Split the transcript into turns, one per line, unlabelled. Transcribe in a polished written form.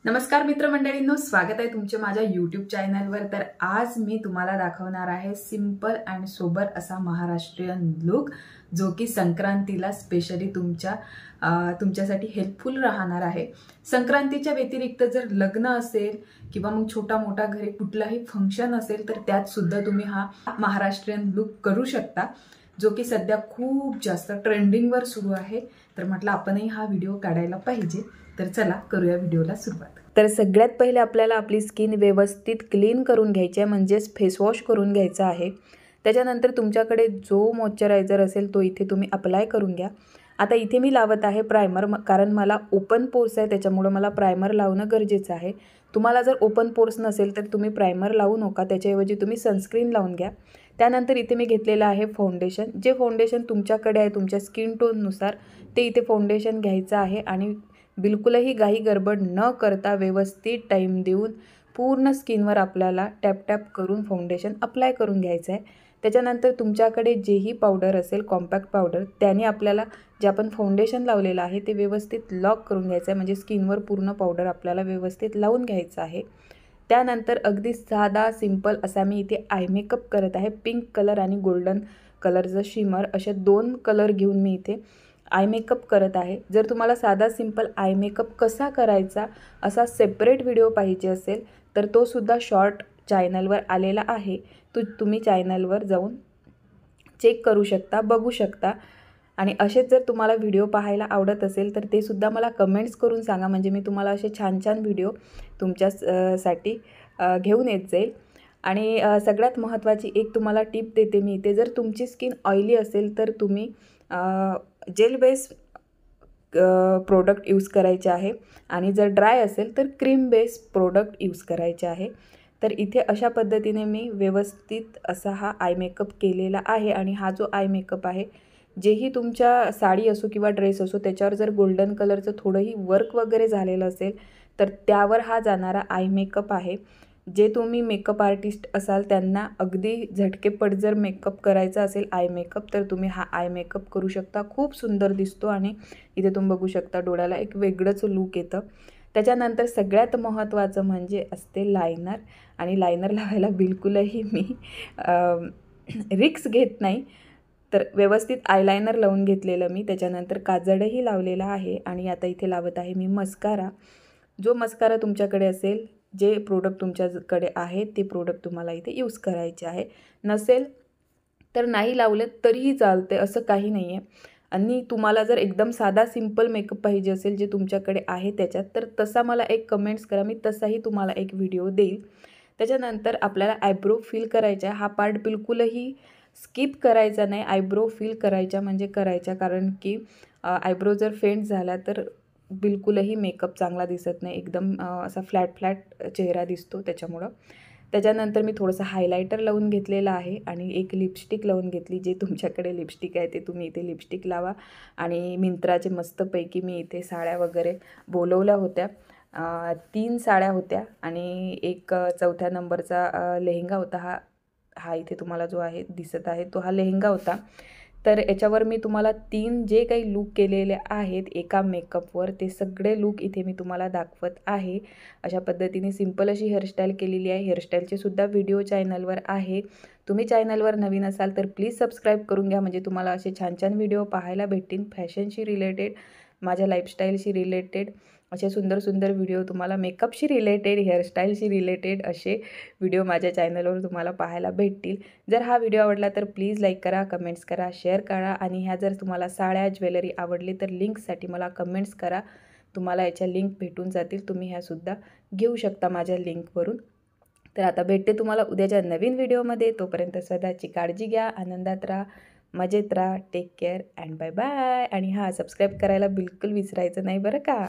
नमस्कार मित्रमंडळींनो, स्वागत आहे तुमचे माझ्या यूट्यूब चॅनलवर। तर आज मी तुम्हाला दाखवणार आहे सिंपल अँड सोबर असा महाराष्ट्रीयन लुक, जो की संक्रांतीला स्पेशली तुमच्यासाठी हेल्पफुल राहणार आहे। संक्रांतीच्या व्यतिरिक्त जर लग्न असेल किंवा मग छोटा मोठा घरी कुठलाही फंक्शन असेल तर त्यात सुद्धा तुम्ही हा महाराष्ट्रीयन लुक करू शकता, जो की सध्या खूप जास्त ट्रेंडिंगवर सुरू आहे। तर म्हटलं आपणही हा व्हिडिओ काढायला पाहिजे। तर चला करूया व्हिडिओला सुरुवात। तर सगळ्यात पहिले आपल्याला आपली स्किन व्यवस्थित क्लीन करून घ्यायची आहे, म्हणजेच फेस वॉश करून घ्यायचा आहे। त्याच्यानंतर तुमच्याकडे जो मॉइश्चरायझर असेल तो इथे तुम्ही अप्लाय करून घ्या। आता इथे मी लावत आहे प्रायमर, कारण मला ओपन पोर्स आहे, त्याच्यामुळे मला प्रायमर लावणं गरजेचं आहे। तुम्हाला जर ओपन पोर्स नसेल तर तुम्ही प्रायमर लावू नका, त्याच्याऐवजी तुम्ही सनस्क्रीन लावून घ्या। त्यानंतर इथे मी घेतलेलं आहे फाउंडेशन। जे फाउंडेशन तुमच्याकडे आहे तुमच्या स्किन टोननुसार ते इथे फाउंडेशन घ्यायचं आहे आणि बिलकुलही घाई गडबड न करता व्यवस्थित टाइम देऊन पूर्ण स्किनवर आपल्याला टॅप टॅप करून फाउंडेशन अप्लाय करून घ्यायचं आहे। त्याच्यानंतर तुमच्याकडे जेही पावडर असेल, कॉम्पॅक्ट पावडर, त्याने आपल्याला जे आपण फाउंडेशन लावलेलं आहे ते व्यवस्थित लॉक करून घ्यायचं आहे, म्हणजे स्किनवर पूर्ण पावडर आपल्याला व्यवस्थित लावून घ्यायचं आहे। त्यानंतर अगदी साधा सिंपल असा मी इथे आय मेकअप करत आहे। पिंक कलर आणि गोल्डन कलरचं शिमर असे दोन कलर घेऊन मी इथे आय मेकअप करत आहे। जर तुम्हाला साधा सिंपल आय मेकअप कसा करायचा असा सेपरेट व्हिडिओ पाहिजे असेल तर तो सुद्धा शॉर्ट चॅनलवर आलेला आहे, तुम्ही चॅनलवर जाऊन चेक करू शकता, बघू शकता। आणि असेच जर तुम्हाला व्हिडिओ पाहायला आवडत असेल तर ते सुद्धा मला कमेंट्स करून सांगा, म्हणजे मी तुम्हाला असे छान छान व्हिडिओ तुमच्यासाठी घेऊन येत जाईल। आणि सगळ्यात महत्त्वाची एक तुम्हाला टिप देते मी इथे, जर तुमची स्किन ऑइली असेल तर तुम्ही जेल बेस प्रोडक्ट यूज करायचे आहे आणि जर ड्राय असेल तर क्रीम बेस प्रोडक्ट यूज करायचे आहे। तर इथे अशा पद्धतीने मी व्यवस्थित असा हा आय मेकअप केलेला आहे। आणि हा जो आय मेकअप आहे, जेही तुमच्या साडी असो किंवा ड्रेस असो त्याच्यावर जर गोल्डन कलरचं थोडंही वर्क वगैरे झालेलं असेल तर त्यावर हा जाणारा आय मेकअप आहे। जे तुम्ही मेकअप आर्टिस्ट असाल त्यांना अगदी झटकेपट जर मेकअप करायचा असेल आय मेकअप तर तुम्ही हा आय मेकअप करू शकता, खूप सुंदर दिसतो। आणि इथे तुम्ही बघू शकता डोळ्याला एक वेगळंच लूक येतं। त्याच्यानंतर सगळ्यात महत्त्वाचं म्हणजे असते लायनर, आणि लायनर लावायला बिलकुलही मी रिक्स घेत नाही। तर व्यवस्थित आयलायनर लावून घेतलेलं मी, त्याच्यानंतर काजळही लावलेला आहे। आणि आता इथे लावत आहे मी मस्कारा। जो मस्कारा तुमच्याकडे असेल, जे प्रोडक्ट तुमच्याकडे आहे ते प्रोडक्ट तुम्हाला इथे यूज करायचे आहे। नसेल तर नाही लावलं तरीही चालते, असं काही नाही आहे। आणि तुम्हाला जर एकदम साधा सिंपल मेकअप पाहिजे असेल जे तुमच्याकडे आहे त्याच्यात, तर तसा मला एक कमेंट्स करा, मी तसाही तुम्हाला एक व्हिडिओ देईल। त्याच्यानंतर आपल्याला आयब्रो फिल करायचा आहे, हा पार्ट बिलकुलही स्किप करायचा नाही। आयब्रो फिल करायच्या म्हणजे करायच्या, कारण की आयब्रो जर फेंट झाला तर बिलकुलही मेकअप चांगला दिसत नाही, एकदम असा फ्लॅट चेहरा दिसतो त्याच्यामुळं। त्याच्यानंतर मी थोडंसं हायलायटर लावून घेतलेलं आहे आणि एक लिपस्टिक लावून घेतली। जे तुमच्याकडे लिपस्टिक आहे ते तुम्ही इथे लिपस्टिक लावा। आणि मिंत्राचे मस्तपैकी मी इथे साड्या वगैरे बोलवल्या होत्या, 3 साड्या होत्या आणि एक 4थ्या नंबरचा लेहंगा होता। हा इथे तुम्हाला जो आहे दिसत आहे तो हा लेहंगा होता। तर याच्यावर मी तुम्हाला 3 जे काही लूक केलेले आहेत एका मेकअपवर, ते सगळे लूक इथे मी तुम्हाला दाखवत आहे। अशा पद्धतीने सिंपल अशी हेअरस्टाईल केलेली आहे। हेअरस्टाईलचे सुद्धा व्हिडिओ चॅनलवर आहे। तुम्ही चॅनलवर नवीन असाल तर प्लीज सबस्क्राईब करून घ्या, म्हणजे तुम्हाला असे छान छान व्हिडिओ पाहायला भेटतील। फॅशनशी रिलेटेड, माझ्या लाईफस्टाईलशी रिलेटेड असे सुंदर सुंदर व्हिडिओ तुम्हाला, मेकअपशी रिलेटेड, हेअरस्टाईलशी रिलेटेड असे व्हिडिओ माझ्या चॅनलवर तुम्हाला पाहायला भेटतील। जर हा व्हिडिओ आवडला तर प्लीज लाईक करा, कमेंट्स करा, शेअर करा। आणि ह्या जर तुम्हाला साड्या, ज्वेलरी आवडली तर लिंकसाठी मला कमेंट्स करा, तुम्हाला याच्या लिंक भेटून जातील, तुम्ही ह्यासुद्धा घेऊ शकता माझ्या लिंकवरून। तर आता भेटते तुम्हाला उद्याच्या नवीन व्हिडिओमध्ये, तोपर्यंत स्वतःची काळजी घ्या, आनंदात राहा, मजेत राहा, take care and bye bye. आणि हां, सबस्क्राईब करायला बिलकुल विसरायचं नाही बरं का।